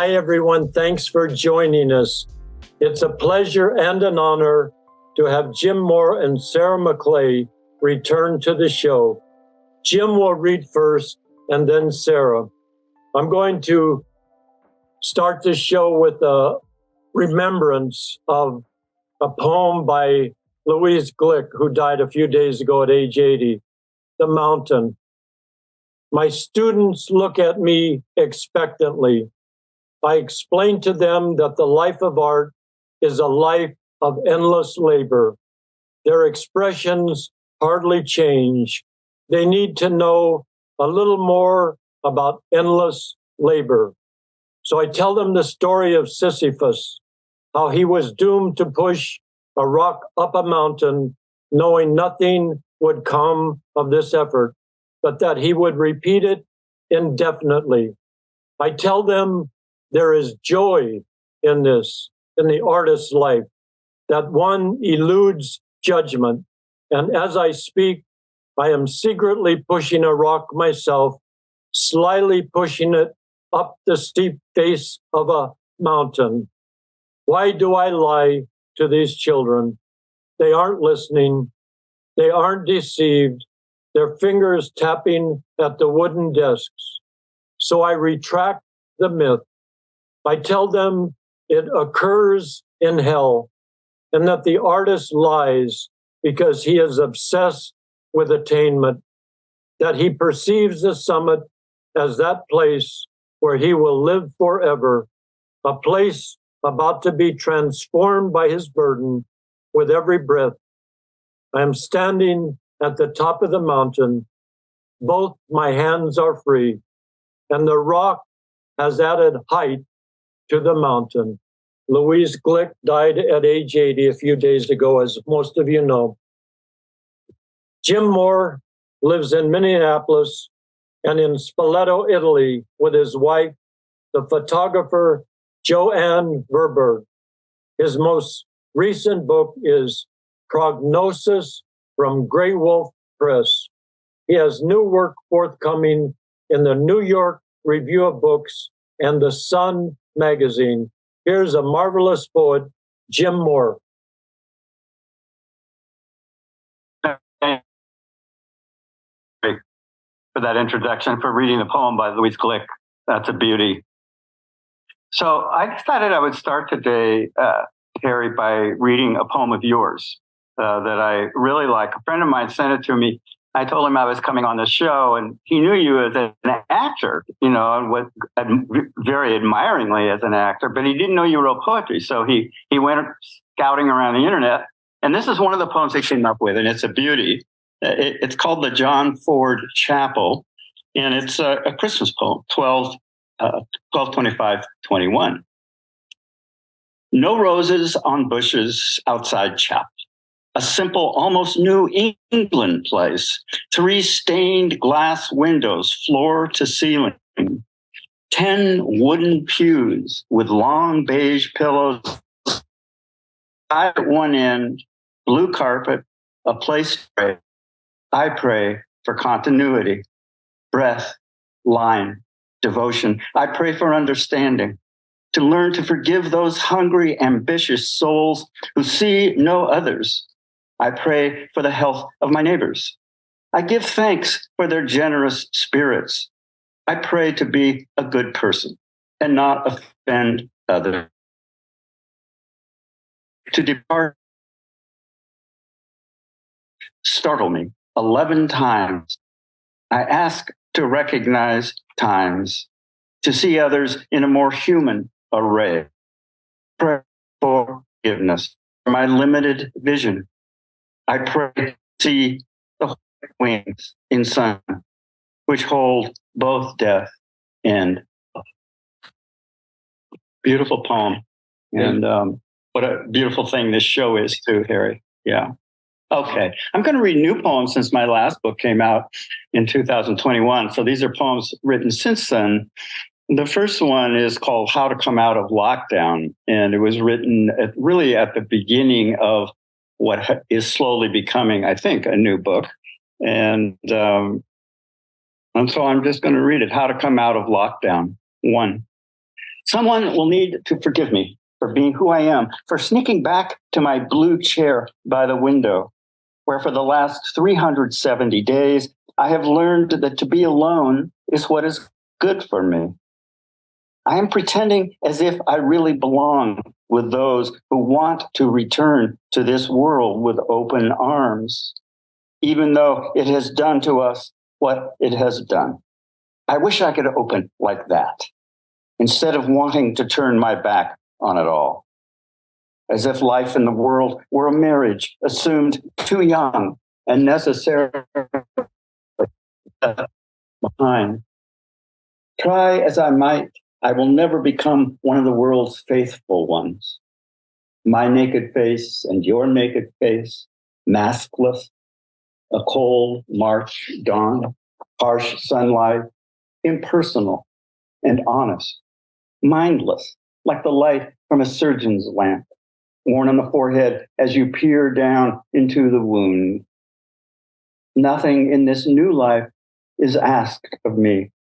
Hi, everyone. Thanks for joining us. It's a pleasure and an honor to have Jim Moore and Sarah Maclay return to the show. Jim will read first, and then Sarah. I'm going to start the show with a remembrance of a poem by Louise Glick, who died a few days ago at age 80, The Mountain. My students look at me expectantly. I explain to them that the life of art is a life of endless labor. Their expressions hardly change. They need to know a little more about endless labor. So I tell them the story of Sisyphus, how he was doomed to push a rock up a mountain, knowing nothing would come of this effort, but that he would repeat it indefinitely. I tell them there is joy in this, in the artist's life, that one eludes judgment. And as I speak, I am secretly pushing a rock myself, slyly pushing it up the steep face of a mountain. Why do I lie to these children? They aren't listening. They aren't deceived. Their fingers tapping at the wooden desks. So I retract the myth. I tell them it occurs in hell and that the artist lies because he is obsessed with attainment, that he perceives the summit as that place where he will live forever, a place about to be transformed by his burden with every breath. I am standing at the top of the mountain. Both my hands are free, and the rock has added height to the mountain. Louise Glick died at age 80 a few days ago, as most of you know. Jim Moore lives in Minneapolis and in Spoleto, Italy, with his wife, the photographer Joanne Verberg. His most recent book is Prognosis from Grey Wolf Press. He has new work forthcoming in the New York Review of Books and the Sun magazine. Here's a marvelous poet, Jim Moore. For that introduction, for reading the poem by Louise Glick. That's a beauty. So I decided I would start today, Harry, by reading a poem of yours that I really like. A friend of mine sent it to me. I told him I was coming on the show, and he knew you as an actor, you know, and was very admiringly as an actor, but he didn't know you wrote poetry. So he went scouting around the internet, and this is one of the poems he came up with, and it's a beauty. It's called the John Ford Chapel, and it's a Christmas poem, 12/25/21. No roses on bushes outside chapel. A simple, almost New England place. 3 stained glass windows, floor to ceiling. 10 wooden pews with long beige pillows. At one end, blue carpet, a place to pray. I pray for continuity, breath, line, devotion. I pray for understanding, to learn to forgive those hungry, ambitious souls who see no others. I pray for the health of my neighbors. I give thanks for their generous spirits. I pray to be a good person and not offend others. To depart, startle me 11 times. I ask to recognize times, to see others in a more human array. Pray for forgiveness for my limited vision. I pray to see the white wings in sun, which hold both death and love. Beautiful poem. And what a beautiful thing this show is too, Harry. Yeah. Okay. I'm going to read new poems since my last book came out in 2021. So these are poems written since then. The first one is called How to Come Out of Lockdown. And it was written really at the beginning of what is slowly becoming, I think, a new book. And so I'm just going to read it. How to Come Out of Lockdown. 1. Someone will need to forgive me for being who I am, for sneaking back to my blue chair by the window, where for the last 370 days, I have learned that to be alone is what is good for me. I am pretending as if I really belong with those who want to return to this world with open arms, even though it has done to us what it has done. I wish I could open like that, instead of wanting to turn my back on it all, as if life in the world were a marriage assumed too young and necessary behind. Try as I might, I will never become one of the world's faithful ones. My naked face and your naked face, maskless, a cold March dawn, harsh sunlight, impersonal and honest, mindless, like the light from a surgeon's lamp, worn on the forehead as you peer down into the wound. Nothing in this new life is asked of me,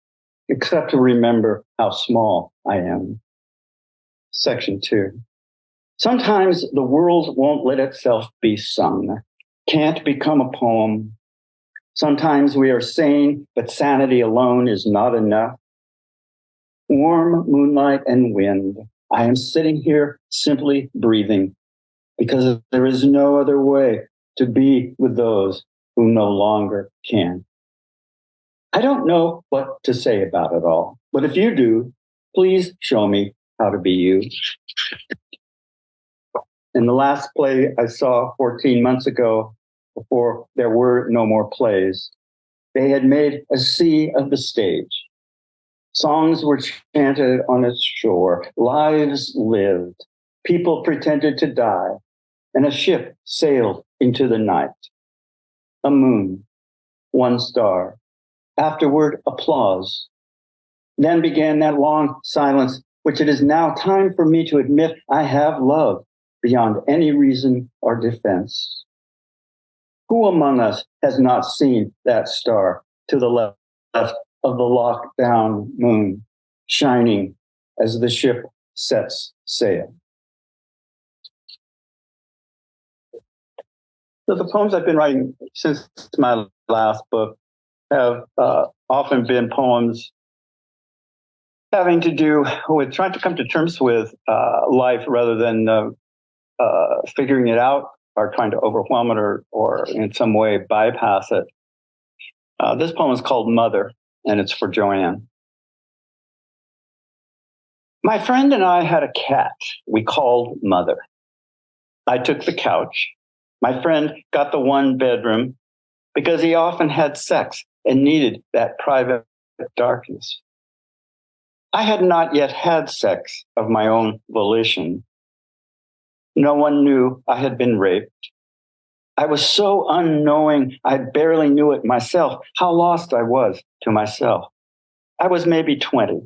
except to remember how small I am. Section 2. Sometimes the world won't let itself be sung, can't become a poem. Sometimes we are sane, but sanity alone is not enough. Warm moonlight and wind, I am sitting here simply breathing, because there is no other way to be with those who no longer can. I don't know what to say about it all, but if you do, please show me how to be you. In the last play I saw 14 months ago, before there were no more plays, they had made a sea of the stage. Songs were chanted on its shore, lives lived, people pretended to die, and a ship sailed into the night. A moon, one star, afterward applause. Then began that long silence, which it is now time for me to admit I have loved beyond any reason or defense. Who among us has not seen that star to the left of the locked-down moon, shining as the ship sets sail? So the poems I've been writing since my last book have often been poems having to do with trying to come to terms with life rather than figuring it out or trying to overwhelm it or in some way bypass it. This poem is called Mother, and it's for Joanne. My friend and I had a cat we called Mother. I took the couch. My friend got the one bedroom because he often had sex and needed that private darkness. I had not yet had sex of my own volition. No one knew I had been raped. I was so unknowing, I barely knew it myself, how lost I was to myself. I was maybe 20.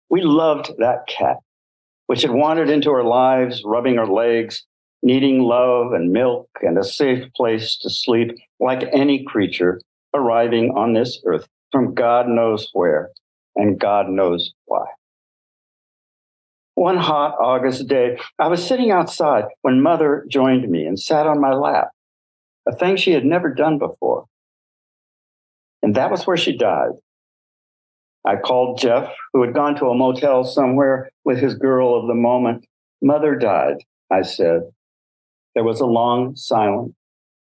We loved that cat, which had wandered into our lives, rubbing our legs, needing love and milk and a safe place to sleep, like any creature arriving on this earth from God knows where and God knows why. One hot August day, I was sitting outside when Mother joined me and sat on my lap, a thing she had never done before. And that was where she died. I called Jeff, who had gone to a motel somewhere with his girl of the moment. Mother died, I said. There was a long silence.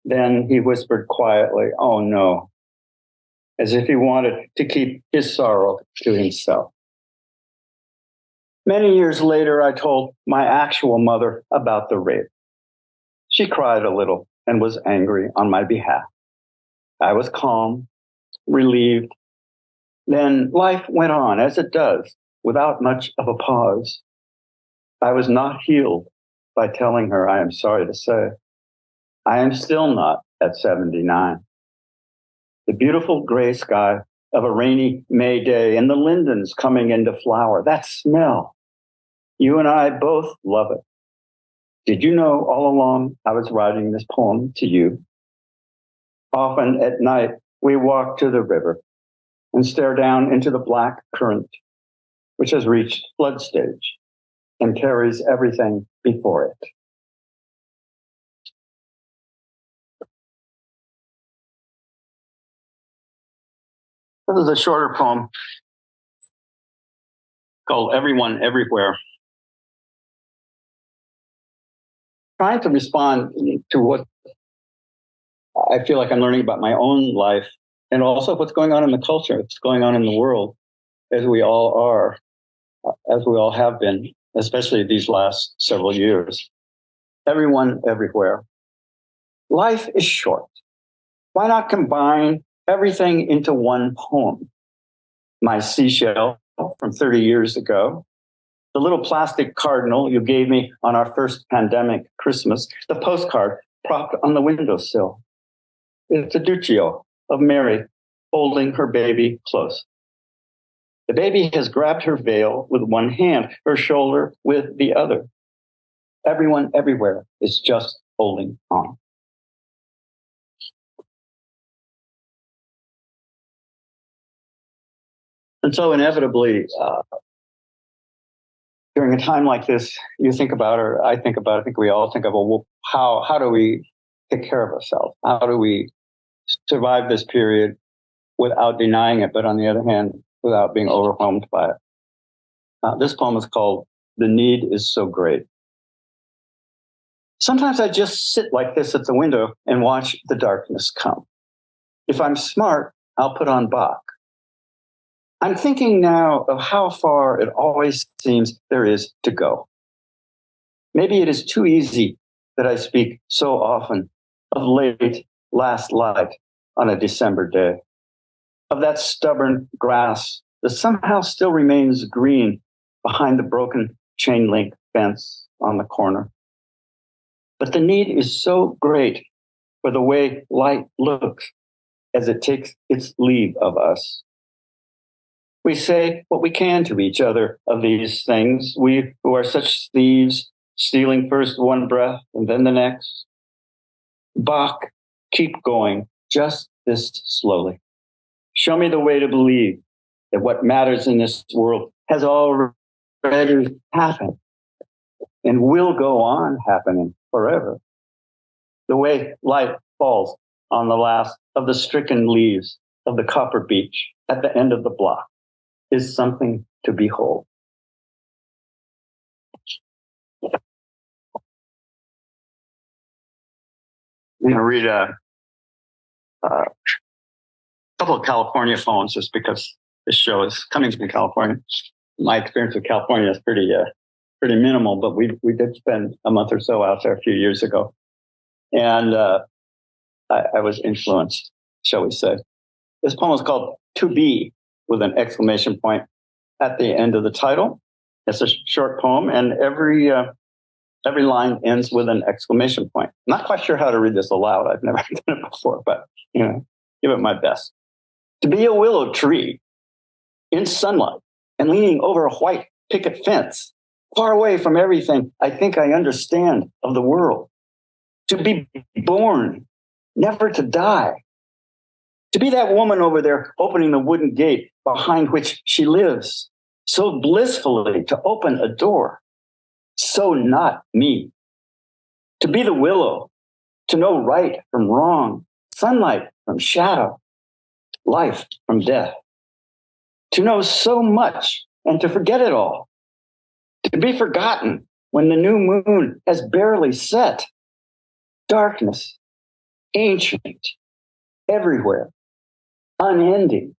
Then he whispered quietly, "Oh no," as if he wanted to keep his sorrow to himself. Many years later, I told my actual mother about the rape. She cried a little and was angry on my behalf. I was calm, relieved. Then life went on as it does, without much of a pause. I was not healed by telling her, I am sorry to say. I am still not at 79. The beautiful gray sky of a rainy May day and the lindens coming into flower, that smell. You and I both love it. Did you know all along I was writing this poem to you? Often at night, we walk to the river and stare down into the black current, which has reached flood stage and carries everything before it. This is a shorter poem called Everyone Everywhere. Trying to respond to what I feel like I'm learning about my own life and also what's going on in the culture, what's going on in the world, as we all are, as we all have been, especially these last several years. Everyone everywhere. Life is short. Why not combine everything into one poem? My seashell from 30 years ago, the little plastic cardinal you gave me on our first pandemic Christmas, the postcard propped on the windowsill. It's a duccio of Mary holding her baby close. The baby has grabbed her veil with one hand, her shoulder with the other. Everyone everywhere is just holding on. And so inevitably, during a time like this, you think about, or I think about, I think we all think of, well, how do we take care of ourselves? How do we survive this period without denying it, but on the other hand, without being overwhelmed by it? This poem is called The Need Is So Great. Sometimes I just sit like this at the window and watch the darkness come. If I'm smart, I'll put on Bach. I'm thinking now of how far it always seems there is to go. Maybe it is too easy that I speak so often of late last light on a December day, of that stubborn grass that somehow still remains green behind the broken chain link fence on the corner. But the need is so great for the way light looks as it takes its leave of us. We say what we can to each other of these things, we who are such thieves, stealing first one breath and then the next. Bach, keep going, just this slowly. Show me the way to believe that what matters in this world has already happened and will go on happening forever. The way light falls on the last of the stricken leaves of the copper beech at the end of the block is something to behold. I'm going to read a couple of California poems just because this show is coming from California. My experience with California is pretty minimal, but we did spend a month or so out there a few years ago. And I was influenced, shall we say. This poem is called To Be, with an exclamation point at the end of the title. It's a short poem, and every line ends with an exclamation point. I'm not quite sure how to read this aloud. I've never done it before, but give it my best. To be a willow tree in sunlight and leaning over a white picket fence, far away from everything I think I understand of the world. To be born, never to die. To be that woman over there opening the wooden gate behind which she lives, so blissfully to open a door. So not me. To be the willow, to know right from wrong, sunlight from shadow, life from death. To know so much and to forget it all. To be forgotten when the new moon has barely set. Darkness, ancient, everywhere, unending.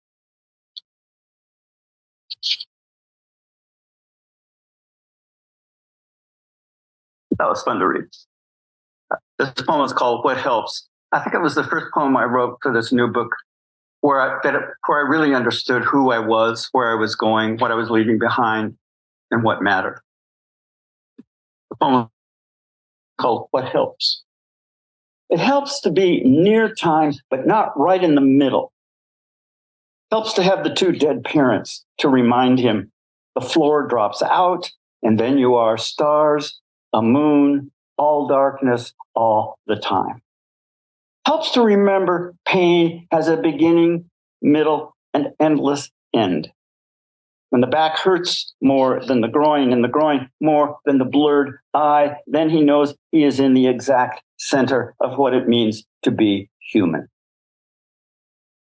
That was fun to read. This poem is called What Helps. I think it was the first poem I wrote for this new book where I really understood who I was, where I was going, what I was leaving behind, and what mattered. The poem is called What Helps. It helps to be near time, but not right in the middle. Helps to have the two dead parents to remind him the floor drops out, and then you are stars, a moon, all darkness, all the time. Helps to remember pain has a beginning, middle, and endless end. When the back hurts more than the groin and the groin more than the blurred eye, then he knows he is in the exact center of what it means to be human.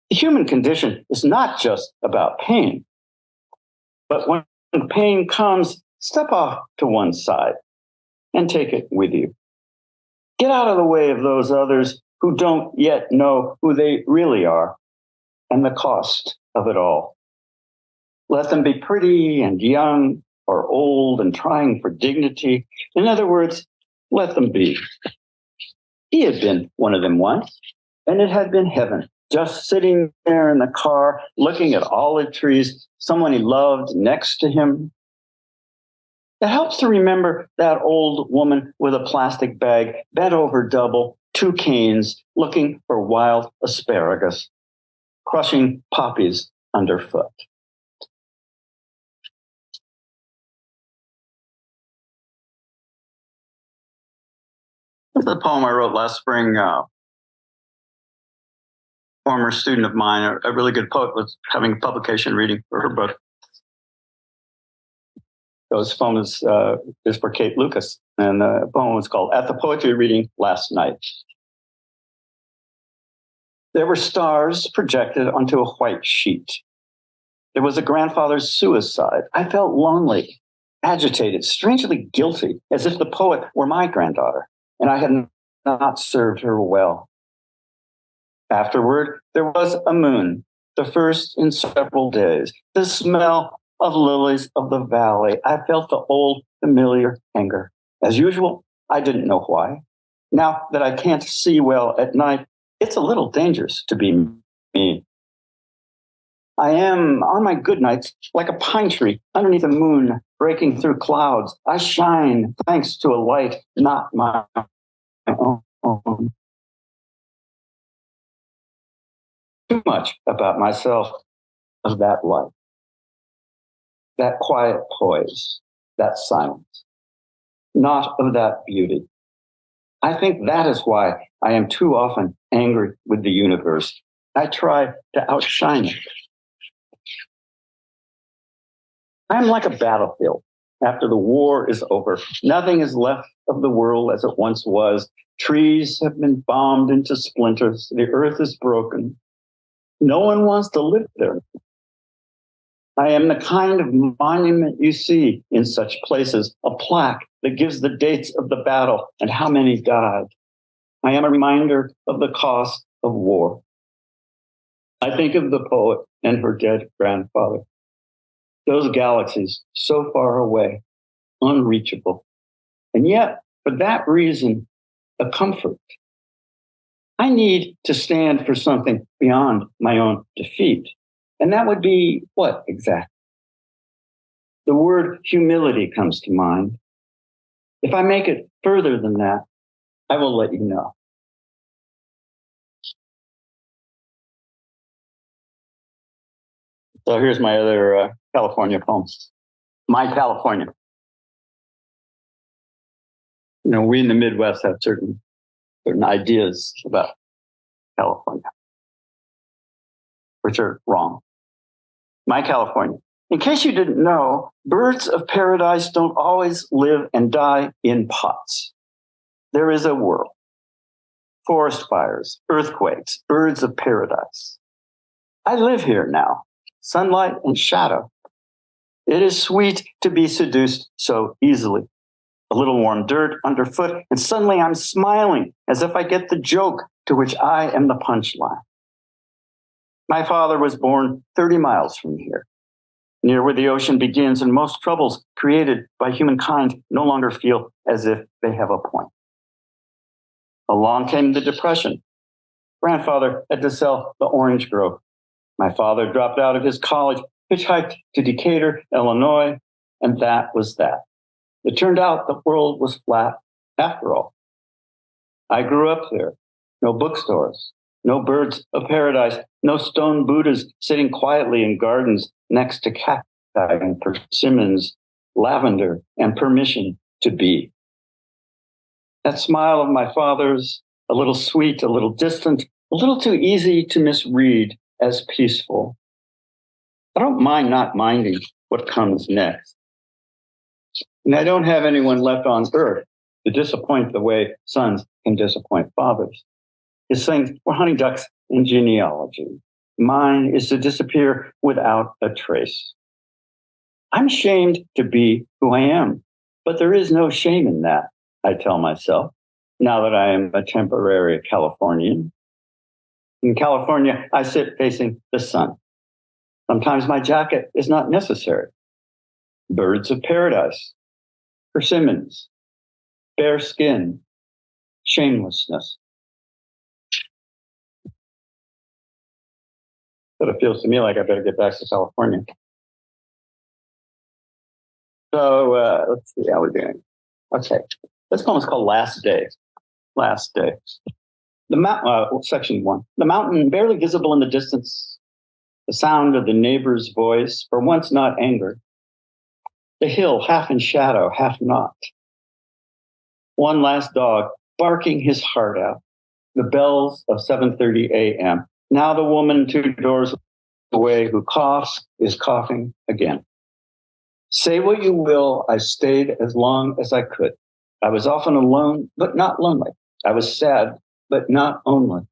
The human condition is not just about pain, but when pain comes, step off to one side and take it with you. Get out of the way of those others who don't yet know who they really are and the cost of it all. Let them be pretty and young or old and trying for dignity. In other words, let them be. He had been one of them once, and it had been heaven, just sitting there in the car, looking at olive trees, someone he loved next to him. It helps to remember that old woman with a plastic bag, bent over double, 2 canes, looking for wild asparagus, crushing poppies underfoot. This is a poem I wrote last spring. Former student of mine, a really good poet, was having a publication reading for her book. So this poem is for Kate Lucas, and the poem was called At the Poetry Reading Last Night. There were stars projected onto a white sheet. There was a grandfather's suicide. I felt lonely, agitated, strangely guilty, as if the poet were my granddaughter, and I had not served her well. Afterward, there was a moon, the first in several days. The smell of lilies of the valley. I felt the old familiar anger. As usual, I didn't know why. Now that I can't see well at night, it's a little dangerous to be me. I am, on my good nights, like a pine tree underneath a moon breaking through clouds. I shine thanks to a light not my own. Too much about myself of that light, that quiet poise, that silence, not of that beauty. I think that is why I am too often angry with the universe. I try to outshine it. I'm like a battlefield. After the war is over, nothing is left of the world as it once was. Trees have been bombed into splinters. The earth is broken. No one wants to live there. I am the kind of monument you see in such places, a plaque that gives the dates of the battle and how many died. I am a reminder of the cost of war. I think of the poet and her dead grandfather. Those galaxies so far away, unreachable. And yet, for that reason, a comfort. I need to stand for something beyond my own defeat. And that would be what exactly? The word humility comes to mind. If I make it further than that, I will let you know. So here's my other California poem. My California. You know, we in the Midwest have certain ideas about California, which are wrong. My California. In case you didn't know, birds of paradise don't always live and die in pots. There is a world. Forest fires, earthquakes, birds of paradise. I live here now, sunlight and shadow. It is sweet to be seduced so easily. A little warm dirt underfoot, and suddenly I'm smiling as if I get the joke to which I am the punchline. My father was born 30 miles from here, near where the ocean begins, and most troubles created by humankind no longer feel as if they have a point. Along came the Depression. Grandfather had to sell the orange grove. My father dropped out of his college, hitchhiked to Decatur, Illinois, and that was that. It turned out the world was flat after all. I grew up there. No bookstores, no birds of paradise, no stone Buddhas sitting quietly in gardens next to cacti and persimmons, lavender, and permission to be. That smile of my father's, a little sweet, a little distant, a little too easy to misread as peaceful. I don't mind not minding what comes next. And I don't have anyone left on earth to disappoint the way sons can disappoint fathers. His things were honey ducks in genealogy. Mine is to disappear without a trace. I'm ashamed to be who I am, but there is no shame in that, I tell myself, now that I am a temporary Californian. In California, I sit facing the sun. Sometimes my jacket is not necessary. Birds of paradise, persimmons, bare skin, shamelessness. But it feels to me like I better get back to California. So let's see how we're doing. Okay, this poem is called Last Day. Last Day. Section 1. The mountain barely visible in the distance. The sound of the neighbor's voice, for once not anger. The hill half in shadow, half not. One last dog barking his heart out. The bells of 7:30 a.m. Now the woman 2 doors away who coughs is coughing again. Say what you will, I stayed as long as I could. I was often alone, but not lonely. I was sad, but not only.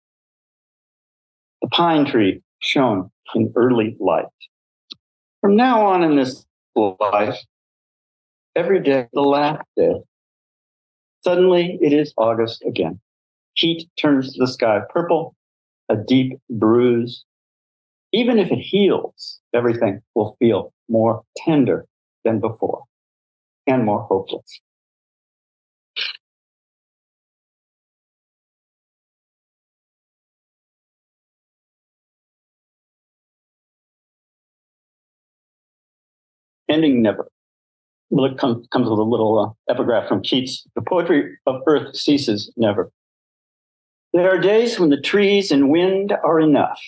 The pine tree shone in early light. From now on in this life, every day the last day. Suddenly it is August again. Heat turns the sky purple, a deep bruise. Even if it heals, everything will feel more tender than before and more hopeless. Ending never. Well, it comes with a little epigraph from Keats. The poetry of earth ceases never. There are days when the trees and wind are enough.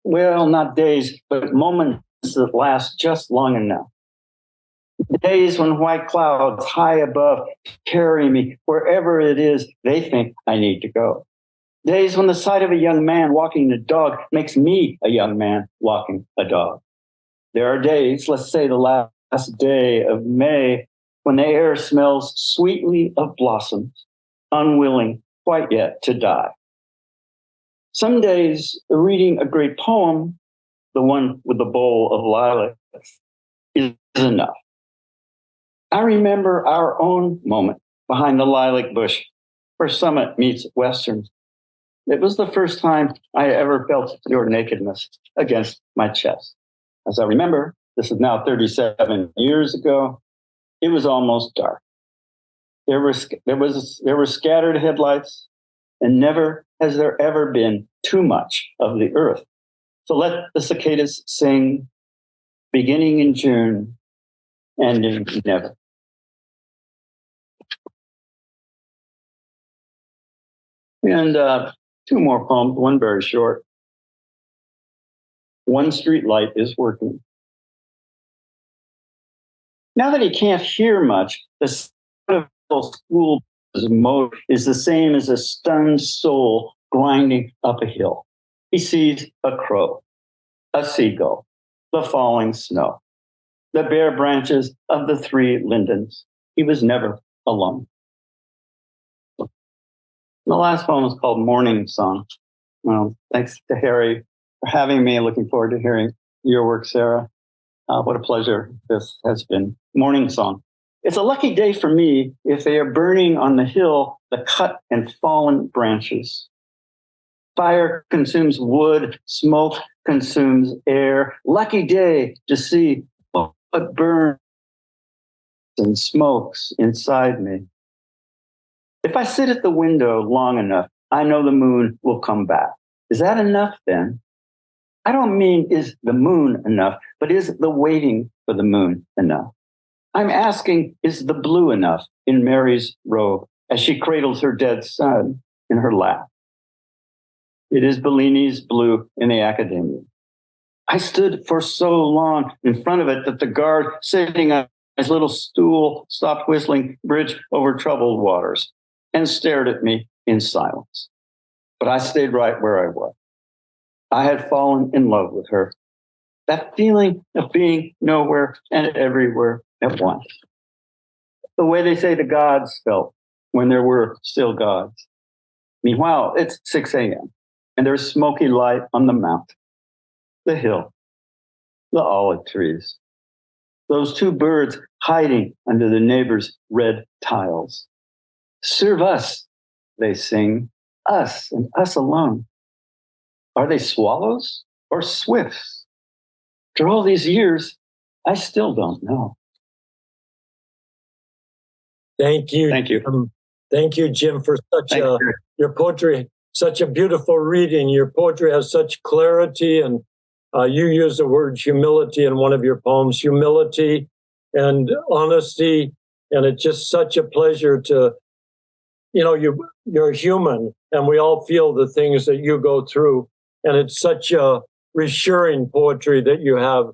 Well, not days, but moments that last just long enough. Days when white clouds high above carry me wherever it is they think I need to go. Days when the sight of a young man walking a dog makes me a young man walking a dog. There are days, let's say the last day of May, when the air smells sweetly of blossoms, unwilling quite yet to die. Some days, reading a great poem, the one with the bowl of lilacs, is enough. I remember our own moment behind the lilac bush where Summit meets Western. It was the first time I ever felt your nakedness against my chest. As I remember, this is now 37 years ago, it was almost dark. There were scattered headlights, and never has there ever been too much of the earth. So let the cicadas sing, beginning in June, ending never. And 2 more poems, one very short. One street light is working. Now that he can't hear much, the sound of school is the same as a stunned soul grinding up a hill. He sees a crow, a seagull, the falling snow, the bare branches of the 3 lindens. He was never alone. The last poem is called Morning Song. Well, thanks to Harry for having me. Looking forward to hearing your work, Sarah. What a pleasure this has been. Morning Song. It's a lucky day for me if they are burning on the hill the cut and fallen branches. Fire consumes wood, smoke consumes air. Lucky day to see what burns and smokes inside me. If I sit at the window long enough, I know the moon will come back. Is that enough then? I don't mean is the moon enough, but is the waiting for the moon enough? I'm asking, is the blue enough in Mary's robe as she cradles her dead son in her lap? It is Bellini's blue in the Academia. I stood for so long in front of it that the guard sitting on his little stool stopped whistling Bridge Over Troubled Waters and stared at me in silence. But I stayed right where I was. I had fallen in love with her. that feeling of being nowhere and everywhere at once. The way they say the gods felt when there were still gods. Meanwhile, it's 6 a.m. and there's smoky light on the mountain, the hill, the olive trees. Those two birds hiding under the neighbor's red tiles. Serve us, they sing, us and us alone. Are they swallows or swifts? After all these years, I still don't know. Thank you. Thank you. Thank you, Jim, for your poetry, such a beautiful reading. Your poetry has such clarity, and you use the word humility in one of your poems, humility and honesty. And it's just such a pleasure to, you're human, and we all feel the things that you go through. And it's such a reassuring poetry that you have.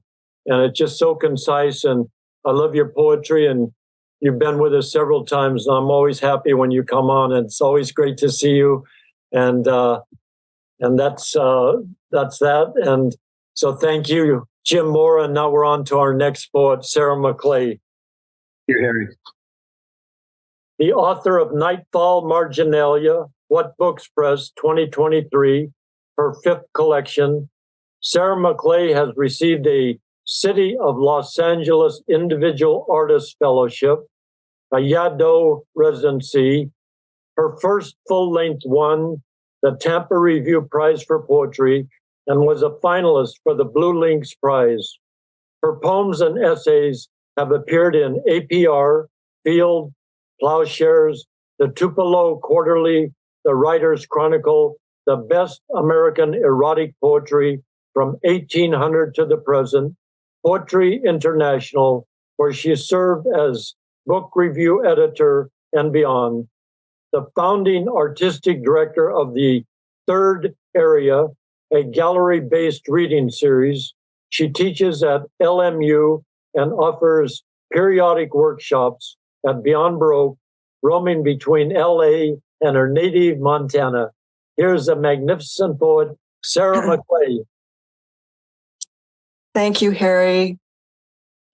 And it's just so concise. And I love your poetry. And you've been with us several times. And I'm always happy when you come on. And it's always great to see you. And that's that. And so thank you, Jim Moore. And now we're on to our next poet, Sarah Maclay. Here, Harry. The author of Nightfall Marginalia, What Books Press 2023, her fifth collection. Sarah Maclay has received a City of Los Angeles Individual Artist Fellowship, a Yaddo residency. Her first full-length won the Tampa Review Prize for Poetry and was a finalist for the Blue Lynx Prize. Her poems and essays have appeared in APR, Field, Plowshares, the Tupelo Quarterly, the Writer's Chronicle, the Best American Erotic Poetry from 1800 to the present, Poetry International, where she served as book review editor and beyond. The founding artistic director of the Third Area, a gallery-based reading series. She teaches at LMU and offers periodic workshops at Beyond Baroque, roaming between LA and her native Montana. Here's a magnificent poet, Sarah Maclay. Thank you, Harry.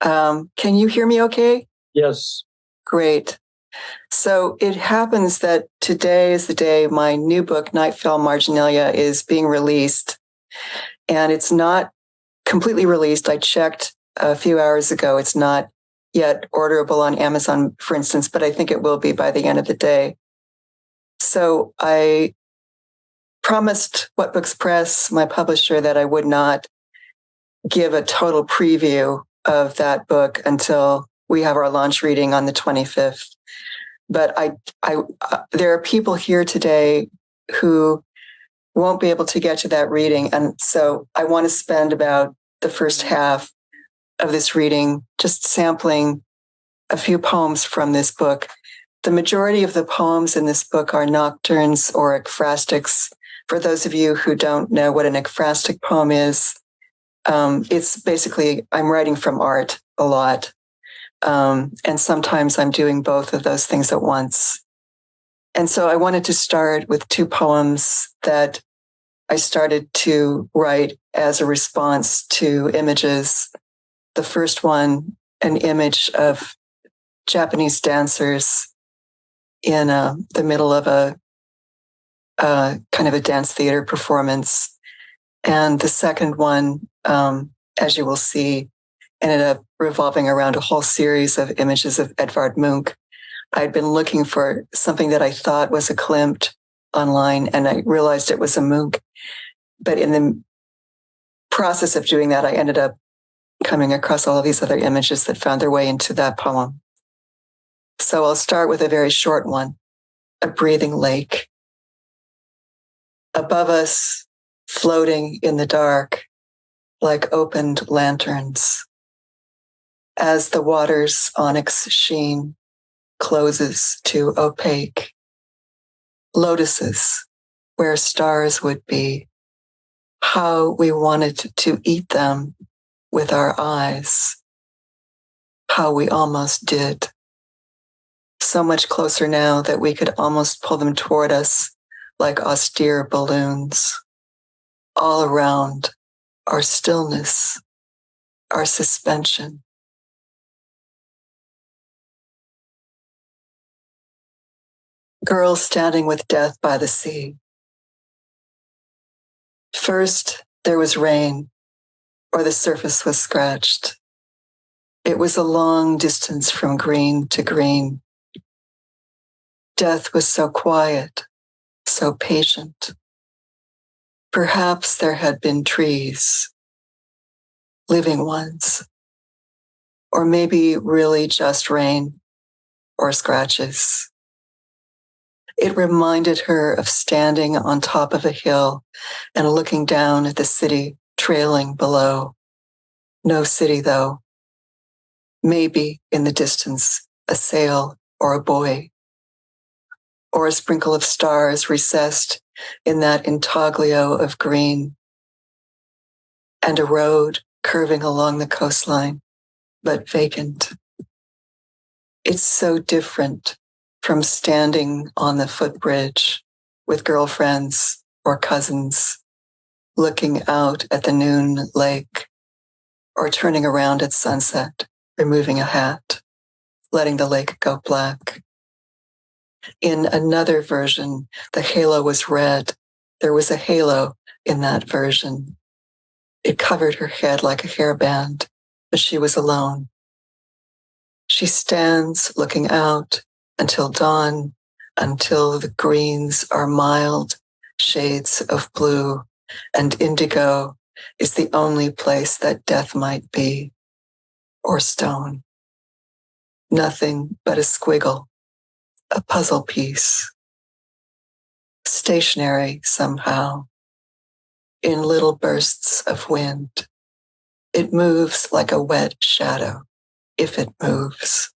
Can you hear me okay? Yes. Great. So it happens that today is the day my new book, Nightfall Marginalia, is being released. And it's not completely released. I checked a few hours ago. It's not yet orderable on Amazon, for instance, but I think it will be by the end of the day. So I promised What Books Press, my publisher, that I would not give a total preview of that book until we have our launch reading on the 25th. But there are people here today who won't be able to get to that reading. And so I want to spend about the first half of this reading just sampling a few poems from this book. The majority of the poems in this book are nocturnes or ekphrastics. For those of you who don't know what an ekphrastic poem is, it's basically, I'm writing from art a lot. And sometimes I'm doing both of those things at once. And so I wanted to start with two poems that I started to write as a response to images. The first one, an image of Japanese dancers in the middle of a kind of a dance theater performance. And the second one, as you will see, ended up revolving around a whole series of images of Edvard Munch. I'd been looking for something that I thought was a Klimt online, and I realized it was a Munch. But in the process of doing that, I ended up coming across all of these other images that found their way into that poem. So I'll start with a very short one, a breathing lake. Above us, floating in the dark, like opened lanterns. As the water's onyx sheen closes to opaque. Lotuses, where stars would be. How we wanted to eat them with our eyes. How we almost did. So much closer now that we could almost pull them toward us like austere balloons. All around our stillness our suspension. Girl standing with death by the sea. First, there was rain, or the surface was scratched. It was a long distance from green to green. Death was so quiet, so patient. Perhaps there had been trees, living ones, or maybe really just rain or scratches. It reminded her of standing on top of a hill and looking down at the city trailing below. No city, though. Maybe in the distance, a sail or a buoy, or a sprinkle of stars recessed in that intaglio of green, and a road curving along the coastline, but vacant. It's so different from standing on the footbridge with girlfriends or cousins, looking out at the noon lake, or turning around at sunset, removing a hat, letting the lake go black. In another version, the halo was red. There was a halo in that version. It covered her head like a hairband, but she was alone. She stands looking out until dawn, until the greens are mild shades of blue, and indigo is the only place that death might be, or stone. Nothing but a squiggle, a puzzle piece, stationary somehow, in little bursts of wind. It moves like a wet shadow, if it moves.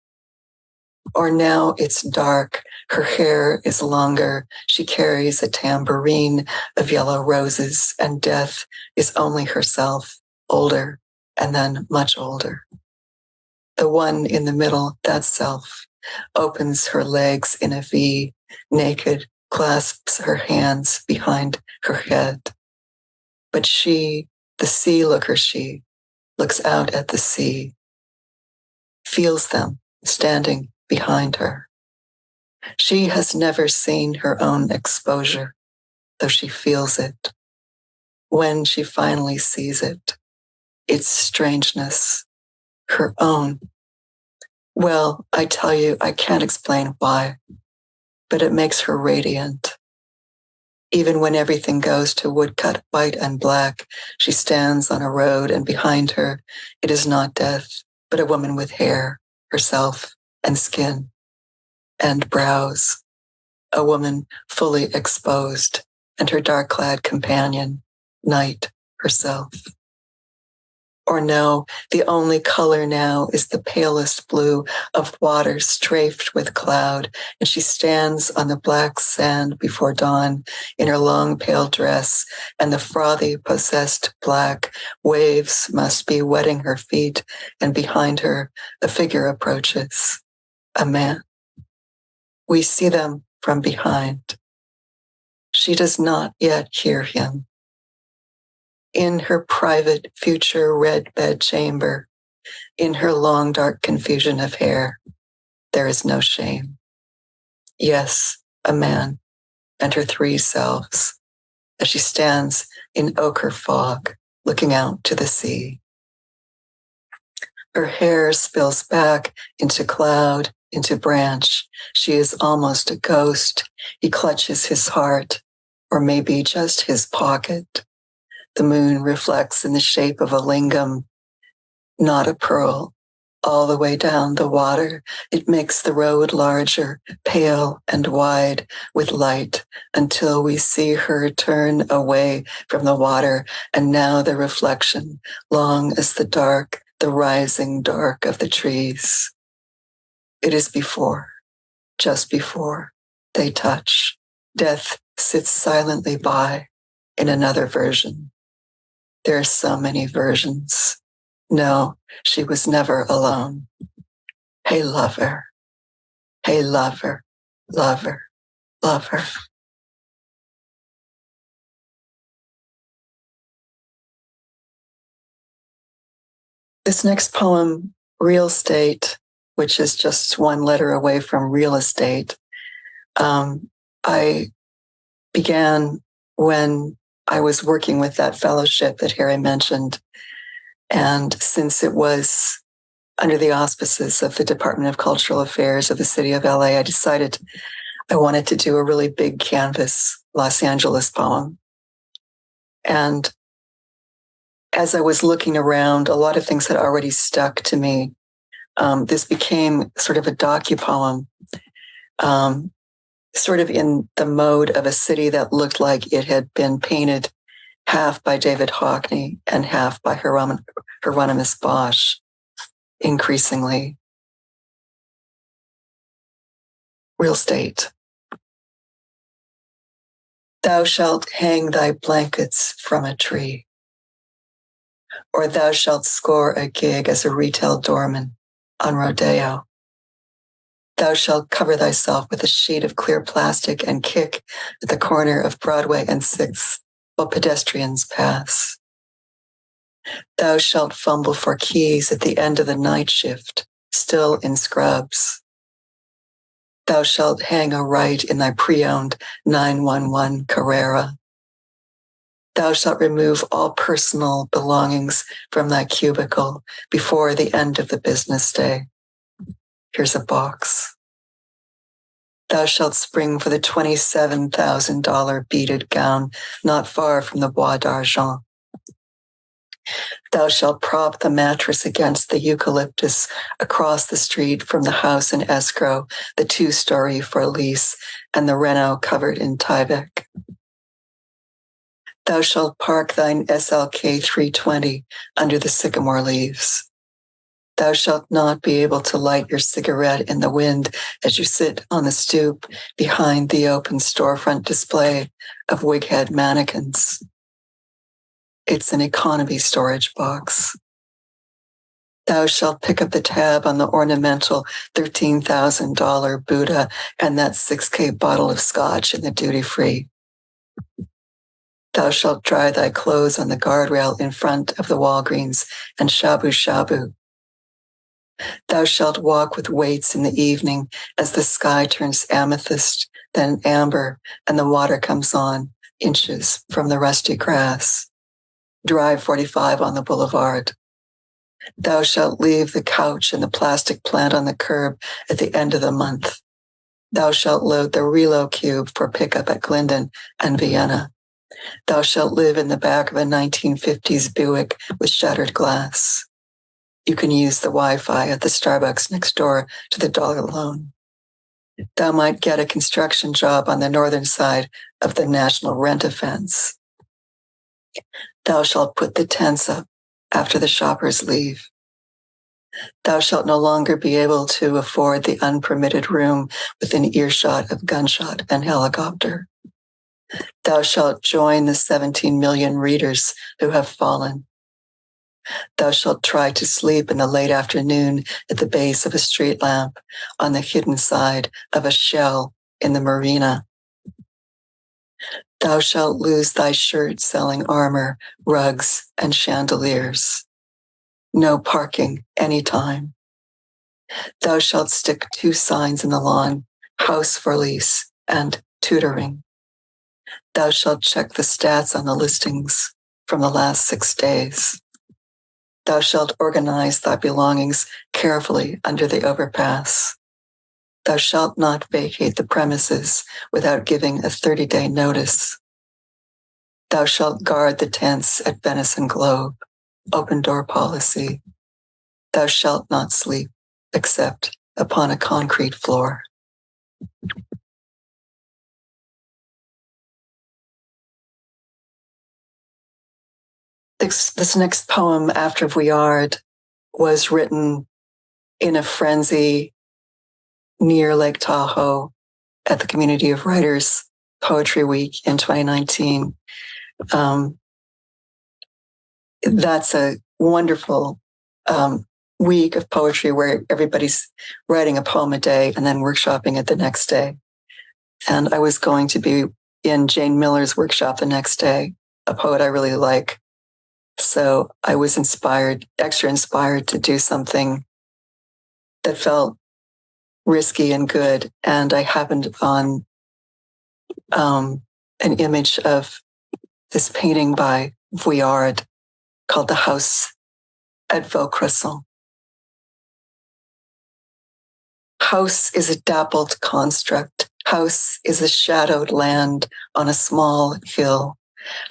Or now it's dark, her hair is longer, she carries a tambourine of yellow roses, and death is only herself, older, and then much older. The one in the middle, that self, opens her legs in a V, naked, clasps her hands behind her head. But she, the sea looker she, looks out at the sea, feels them standing behind her. She has never seen her own exposure, though she feels it. When she finally sees it, its strangeness, her own. Well, I tell you, I can't explain why, but it makes her radiant. Even when everything goes to woodcut white and black, she stands on a road, and behind her, it is not death, but a woman with hair, herself, and skin, and brows. A woman fully exposed, and her dark-clad companion, night herself. Or no, the only color now is the palest blue of water strafed with cloud, and she stands on the black sand before dawn in her long pale dress, and the frothy, possessed black waves must be wetting her feet, and behind her a figure approaches, a man. We see them from behind. She does not yet hear him. In her private future red bed chamber, in her long dark confusion of hair, there is no shame. Yes, a man and her three selves, as she stands in ochre fog, looking out to the sea. Her hair spills back into cloud, into branch. She is almost a ghost. He clutches his heart, or maybe just his pocket. The moon reflects in the shape of a lingam, not a pearl. All the way down the water, it makes the road larger, pale and wide with light, until we see her turn away from the water, and now the reflection, long as the dark, the rising dark of the trees. It is before, just before, they touch. Death sits silently by in another version. There are so many versions. No, she was never alone. Hey, lover. Hey, lover, lover, lover. This next poem, Real Estate, which is just one letter away from real estate, I began when I was working with that fellowship that Harry mentioned. And since it was under the auspices of the Department of Cultural Affairs of the city of LA, I decided I wanted to do a really big canvas Los Angeles poem. And as I was looking around, a lot of things had already stuck to me. This became sort of a docu-poem, sort of in the mode of a city that looked like it had been painted half by David Hockney and half by Hieronymus Bosch, increasingly. Real estate. Thou shalt hang thy blankets from a tree, or thou shalt score a gig as a retail doorman on Rodeo. Thou shalt cover thyself with a sheet of clear plastic and kick at the corner of Broadway and 6th while pedestrians pass. Thou shalt fumble for keys at the end of the night shift, still in scrubs. Thou shalt hang a right in thy pre-owned 911 Carrera. Thou shalt remove all personal belongings from thy cubicle before the end of the business day. Here's a box. Thou shalt spring for the $27,000 beaded gown not far from the Bois d'Argent. Thou shalt prop the mattress against the eucalyptus across the street from the house in escrow, the 2-story for lease, and the Renault covered in Tyvek. Thou shalt park thine SLK 320 under the sycamore leaves. Thou shalt not be able to light your cigarette in the wind as you sit on the stoop behind the open storefront display of wighead mannequins. It's an economy storage box. Thou shalt pick up the tab on the ornamental $13,000 Buddha and that 6K bottle of scotch in the duty-free. Thou shalt dry thy clothes on the guardrail in front of the Walgreens and shabu shabu. Thou shalt walk with weights in the evening as the sky turns amethyst, then amber, and the water comes on inches from the rusty grass. Drive 45 on the boulevard. Thou shalt leave the couch and the plastic plant on the curb at the end of the month. Thou shalt load the Relo Cube for pickup at Glendon and Vienna. Thou shalt live in the back of a 1950s Buick with shattered glass. You can use the Wi-Fi at the Starbucks next door to the dollar loan. Thou might get a construction job on the northern side of the national rent offense. Thou shalt put the tents up after the shoppers leave. Thou shalt no longer be able to afford the unpermitted room within earshot of gunshot and helicopter. Thou shalt join the 17 million readers who have fallen. Thou shalt try to sleep in the late afternoon at the base of a street lamp on the hidden side of a shell in the marina. Thou shalt lose thy shirt selling armor, rugs, and chandeliers. No parking anytime. Thou shalt stick 2 signs in the lawn, house for lease and tutoring. Thou shalt check the stats on the listings from the last 6 days. Thou shalt organize thy belongings carefully under the overpass. Thou shalt not vacate the premises without giving a 30-day notice. Thou shalt guard the tents at Venison Globe, open door policy. Thou shalt not sleep except upon a concrete floor. This next poem, After Vuillard, was written in a frenzy near Lake Tahoe at the Community of Writers Poetry Week in 2019. That's a wonderful week of poetry where everybody's writing a poem a day and then workshopping it the next day. And I was going to be in Jane Miller's workshop the next day, a poet I really like. So I was extra inspired to do something that felt risky and good. And I happened on an image of this painting by Vuillard called The House at Vaucresson. House is a dappled construct. House is a shadowed land on a small hill.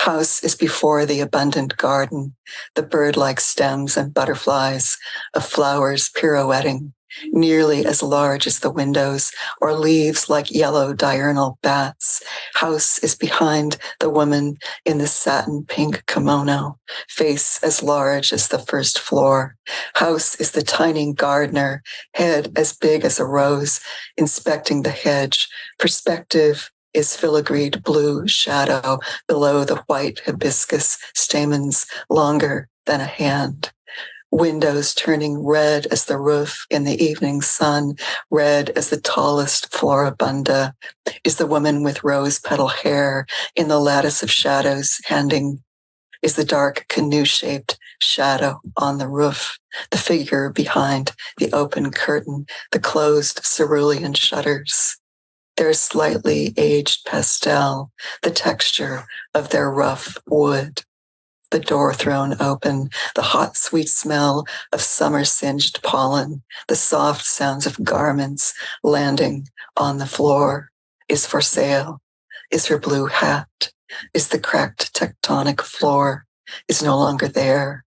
House is before the abundant garden, the bird-like stems and butterflies of flowers pirouetting, nearly as large as the windows, or leaves like yellow diurnal bats. House is behind the woman in the satin pink kimono, face as large as the first floor. House is the tiny gardener, head as big as a rose, inspecting the hedge. Perspective is filigreed blue shadow below the white hibiscus stamens longer than a hand. Windows turning red as the roof in the evening sun, red as the tallest floribunda, is the woman with rose petal hair in the lattice of shadows is the dark canoe-shaped shadow on the roof, the figure behind the open curtain, the closed cerulean shutters. Their slightly aged pastel, the texture of their rough wood. The door thrown open, the hot, sweet smell of summer-singed pollen, the soft sounds of garments landing on the floor. Is for sale. Is her blue hat. Is the cracked tectonic floor. Is no longer there.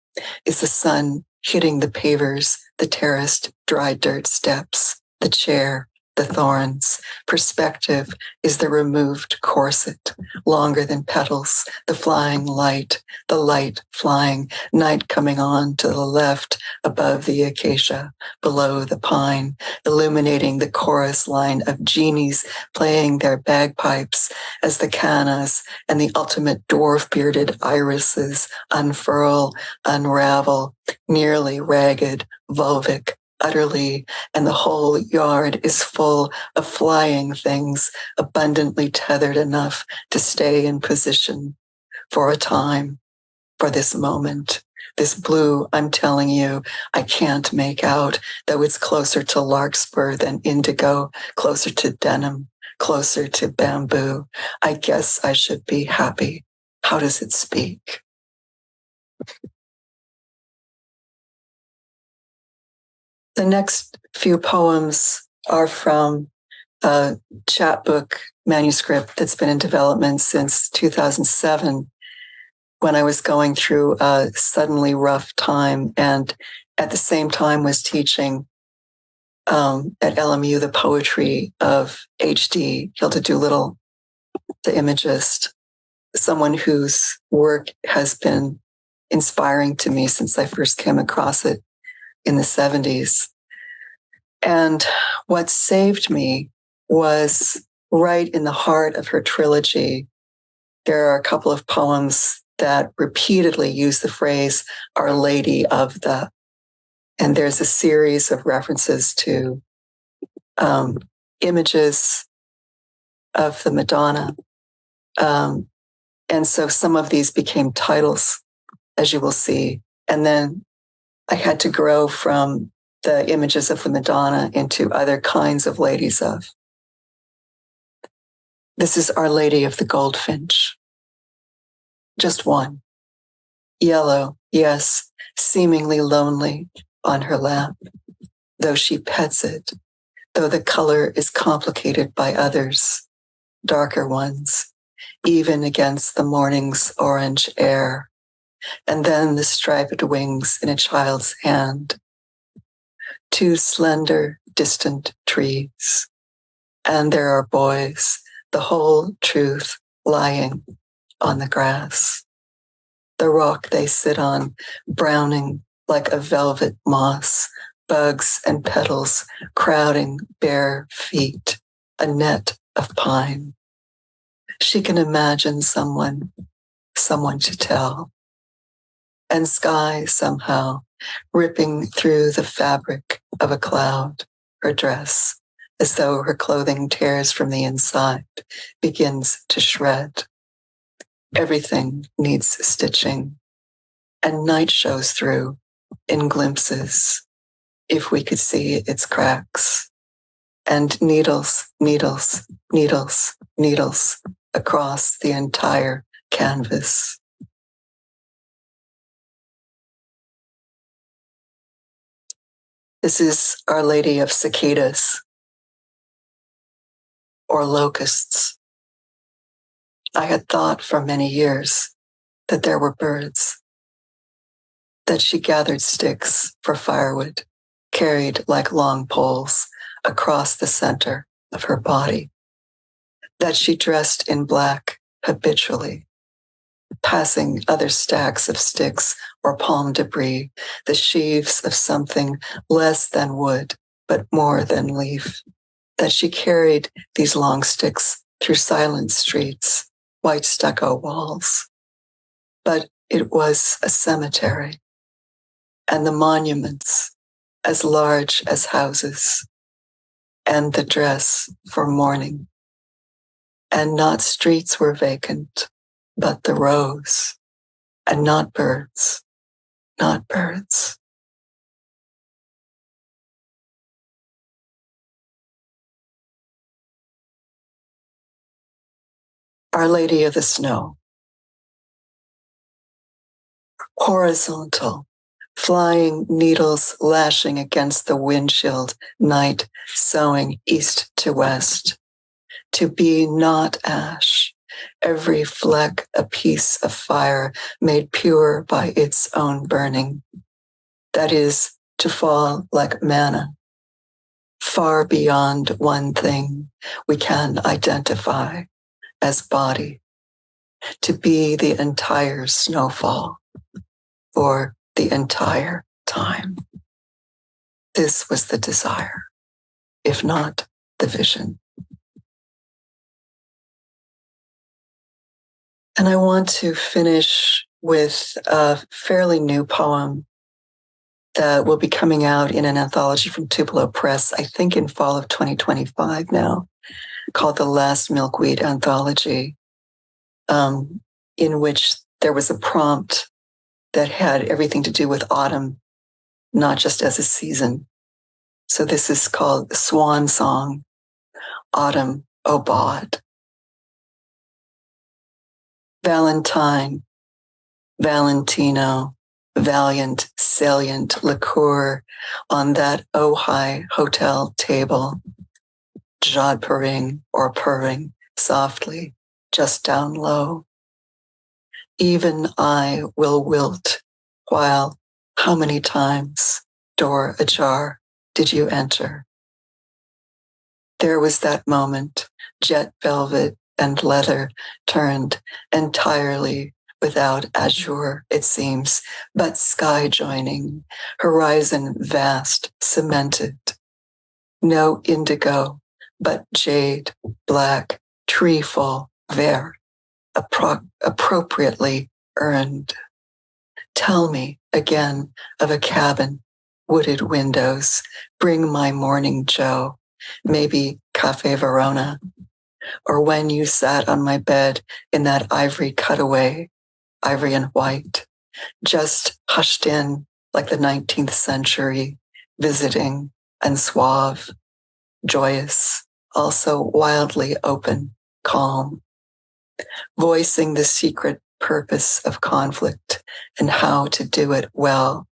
Is the sun hitting the pavers, the terraced dry dirt steps, the chair, the thorns. Perspective is the removed corset, longer than petals, the flying light, the light flying, night coming on to the left above the acacia, below the pine, illuminating the chorus line of genies playing their bagpipes as the canas and the ultimate dwarf-bearded irises unfurl, unravel, nearly ragged, vulvic, utterly, and the whole yard is full of flying things abundantly tethered enough to stay in position for a time, for this moment. This blue, I'm telling you, I can't make out, though it's closer to larkspur than indigo, closer to denim, closer to bamboo. I guess I should be happy. How does it speak? The next few poems are from a chapbook manuscript that's been in development since 2007, when I was going through a suddenly rough time and at the same time was teaching at LMU the poetry of H.D. Hilda Doolittle, the imagist, someone whose work has been inspiring to me since I first came across it in the 70s. And what saved me was right in the heart of her trilogy. There are a couple of poems that repeatedly use the phrase Our Lady of the, and there's a series of references to images of the Madonna. And so some of these became titles, as you will see. And then I had to grow from the images of the Madonna into other kinds of ladies of. This is Our Lady of the Goldfinch. Just one. Yellow, yes, seemingly lonely on her lap, though she pets it, though the color is complicated by others, darker ones, even against the morning's orange air. And then the striped wings in a child's hand. Two slender, distant trees. And there are boys, the whole truth lying on the grass. The rock they sit on, browning like a velvet moss, bugs and petals crowding bare feet, a net of pine. She can imagine someone to tell. And sky somehow ripping through the fabric of a cloud, her dress, as though her clothing tears from the inside, begins to shred. Everything needs stitching. and night shows through in glimpses, if we could see its cracks, and needles, needles, needles, needles across the entire canvas. This is Our Lady of Cicadas, or locusts. I had thought for many years that there were birds, that she gathered sticks for firewood, carried like long poles across the center of her body, that she dressed in black habitually, passing other stacks of sticks or palm debris, the sheaves of something less than wood, but more than leaf, that she carried these long sticks through silent streets, white stucco walls. But it was a cemetery, and the monuments as large as houses, and the dress for mourning. And not streets were vacant, but the rows, and not birds, not birds. Our Lady of the Snow. Horizontal, flying needles lashing against the windshield, night sowing east to west. To be not ash, every fleck a piece of fire made pure by its own burning. That is, to fall like manna, far beyond one thing we can identify as body, to be the entire snowfall for the entire time. This was the desire, if not the vision. And I want to finish with a fairly new poem that will be coming out in an anthology from Tupelo Press, I think in fall of 2025 now, called The Last Milkweed Anthology, in which there was a prompt that had everything to do with autumn, not just as a season. So this is called Swan Song, Autumn, O Bod. Valentine, Valentino, valiant, salient liqueur on that Ojai hotel table, jodhpuring or purring softly, just down low. Even I will wilt, while how many times, door ajar, did you enter? There was that moment, jet velvet and leather turned entirely without azure, it seems, but sky joining, horizon vast, cemented. No indigo, but jade, black, treeful, vert, appropriately earned. Tell me again of a cabin, wooded windows, bring my morning Joe, maybe Cafe Verona, or when you sat on my bed in that ivory cutaway, ivory and white, just hushed in like the 19th century, visiting and suave, joyous, also wildly open, calm, voicing the secret purpose of conflict and how to do it well,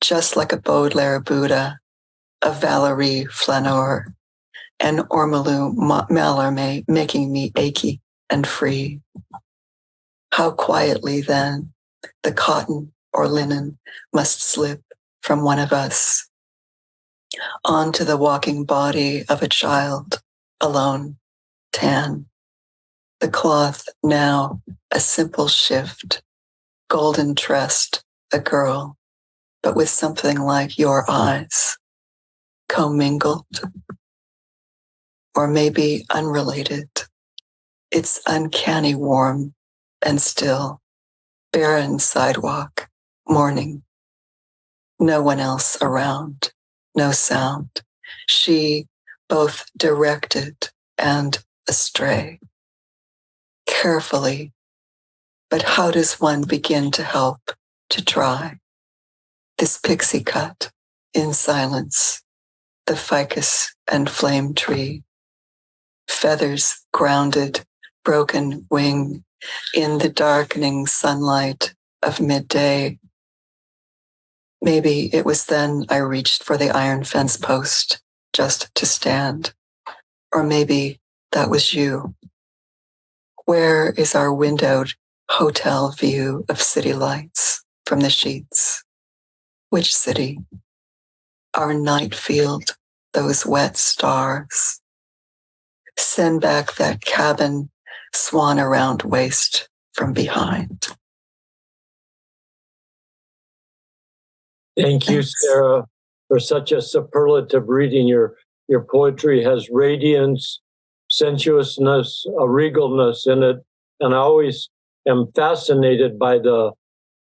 just like a Baudelaire Buddha, a Valérie Flaneur, and Ormolu Mallarmé making me achy and free. How quietly then the cotton or linen must slip from one of us onto the walking body of a child, alone, tan. The cloth now a simple shift, golden tressed, a girl, but with something like your eyes, commingled. Or maybe unrelated. It's uncanny warm and still, barren sidewalk, morning. No one else around, no sound. She both directed and astray. Carefully, but how does one begin to help to dry. This pixie cut in silence, the ficus and flame tree, feathers grounded, broken wing in the darkening sunlight of midday. Maybe it was then I reached for the iron fence post just to stand. Or maybe that was you. Where is our windowed hotel view of city lights from the sheets? Which city? Our night field, those wet stars. Send back that cabin, swan around waist from behind. Thank you, Sarah, for such a superlative reading. Your poetry has radiance, sensuousness, a regalness in it, and I always am fascinated by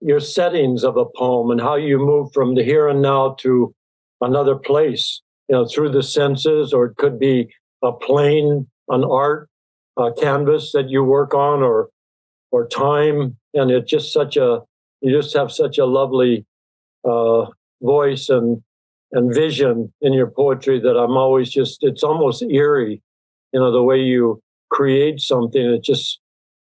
your settings of a poem and how you move from the here and now to another place, through the senses, or it could be a plane, an art, a canvas that you work on, or time, and it's just you just have such a lovely voice and vision in your poetry that I'm always it's almost eerie, the way you create something. It just,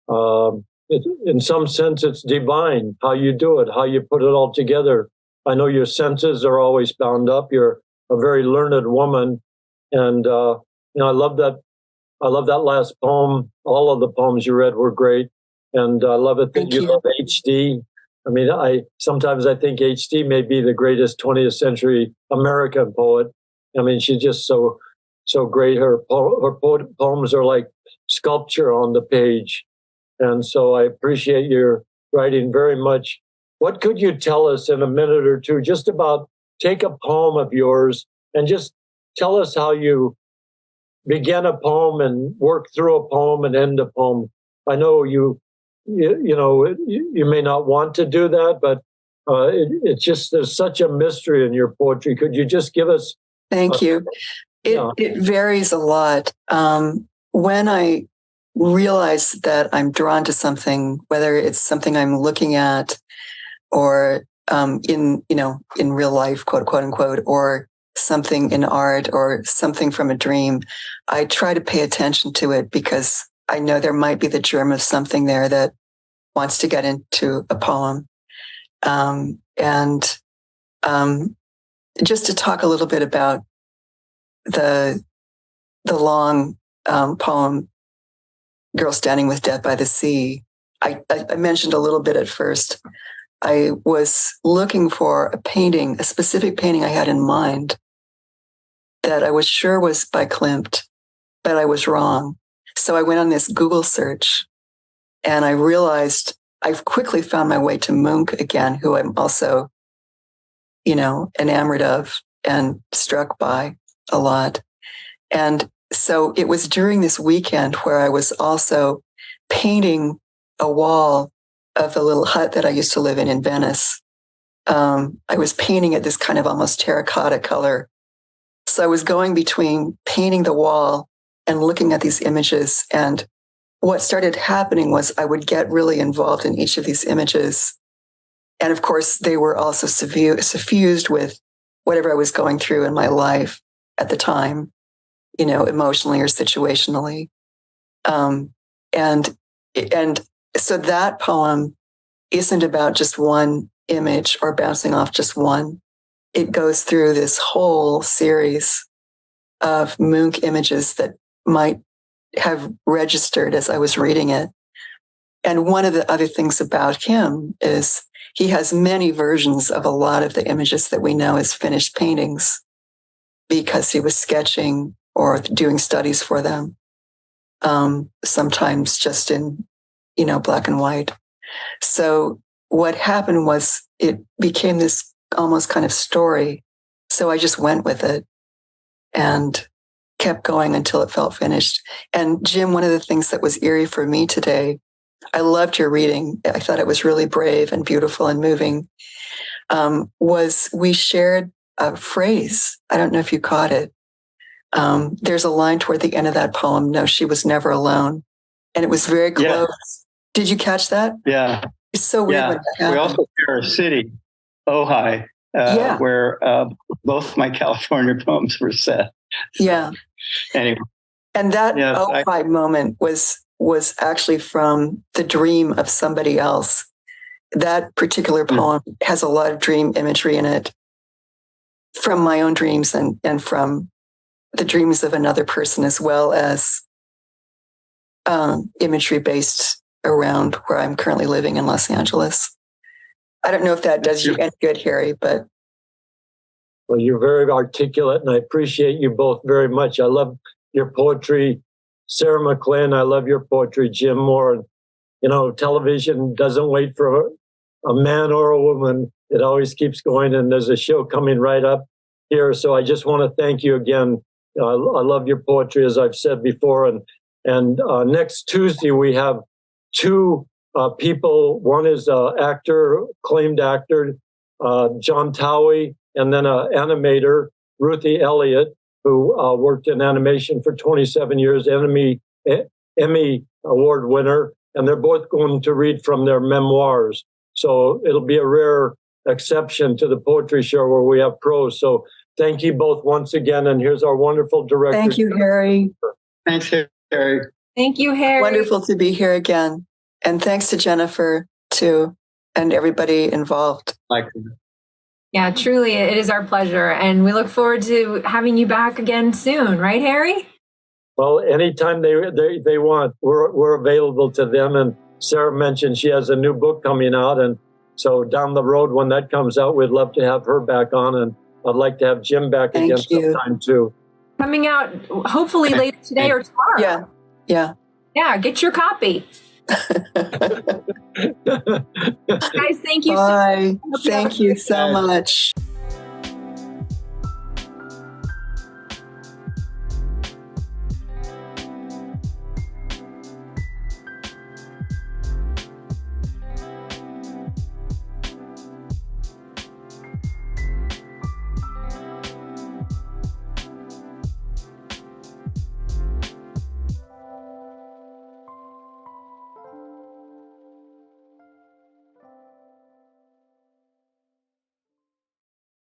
in some sense, it's divine how you do it, how you put it all together. I know your senses are always bound up. You're a very learned woman, and I love that. I love that last poem. All of the poems you read were great, and I love it that you love HD. I mean, sometimes I think HD may be the greatest 20th century American poet. I mean, she's just so great. Her poems are like sculpture on the page. And so I appreciate your writing very much. What could you tell us in a minute or two, just about take a poem of yours and just tell us how you begin a poem and work through a poem and end a poem? I know you may not want to do that, but it's just, there's such a mystery in your poetry. Could you just give us? Thank you. It varies a lot. When I realize that I'm drawn to something, whether it's something I'm looking at or in real life, quote unquote, or something in art or something from a dream, I try to pay attention to it because I know there might be the germ of something there that wants to get into a poem. Just to talk a little bit about the long poem, Girl Standing with Death by the Sea, I mentioned a little bit at first. I was looking for a specific painting I had in mind that I was sure was by Klimt, but I was wrong. So I went on this Google search and I realized I quickly found my way to Munch again, who I'm also, enamored of and struck by a lot. And so it was during this weekend where I was also painting a wall of the little hut that I used to live in Venice. I was painting it this kind of almost terracotta color. So I was going between painting the wall and looking at these images. And what started happening was I would get really involved in each of these images. And of course, they were also suffused with whatever I was going through in my life at the time, emotionally or situationally. And so that poem isn't about just one image or bouncing off just one. It goes through this whole series of Munch images that might have registered as I was reading it. And one of the other things about him is he has many versions of a lot of the images that we know as finished paintings because he was sketching or doing studies for them, sometimes just in, black and white. So what happened was it became this almost kind of story. So I just went with it and kept going until it felt finished. And Jim, one of the things that was eerie for me today, I loved your reading. I thought it was really brave and beautiful and moving, was we shared a phrase. I don't know if you caught it. There's a line toward the end of that poem, "No, she was never alone." And it was very close. Yeah. Did you catch that? Yeah. It's so weird when that happened. We also or city, Ojai, where both my California poems were set. So, yeah. Anyway. And that Ojai moment was actually from the dream of somebody else. That particular poem has a lot of dream imagery in it from my own dreams and from the dreams of another person, as well as imagery based around where I'm currently living in Los Angeles. I don't know if that does you any good, Harry, but. Well, you're very articulate, and I appreciate you both very much. I love your poetry, Sarah Maclay, and I love your poetry, Jim Moore. And, you know, television doesn't wait for a man or a woman. It always keeps going, and there's a show coming right up here. So I just want to thank you again. I love your poetry, as I've said before. And next Tuesday, we have two people. One is acclaimed actor, John Towie, and then an animator, Ruthie Elliott, who worked in animation for 27 years, Emmy Award winner. And they're both going to read from their memoirs. So it'll be a rare exception to the poetry show where we have prose. So thank you both once again. And here's our wonderful director. Thank you, Harry. Thanks, Harry. Thank you, Harry. Wonderful to be here again. And thanks to Jennifer, too, and everybody involved. Yeah, truly, it is our pleasure. And we look forward to having you back again soon. Right, Harry? Well, anytime they want, we're available to them. And Sarah mentioned she has a new book coming out. And so down the road, when that comes out, we'd love to have her back on. And I'd like to have Jim back again sometime, too. Coming out hopefully later today or tomorrow. Yeah. Yeah, get your copy. Guys, thank you. Bye. Thank you so much.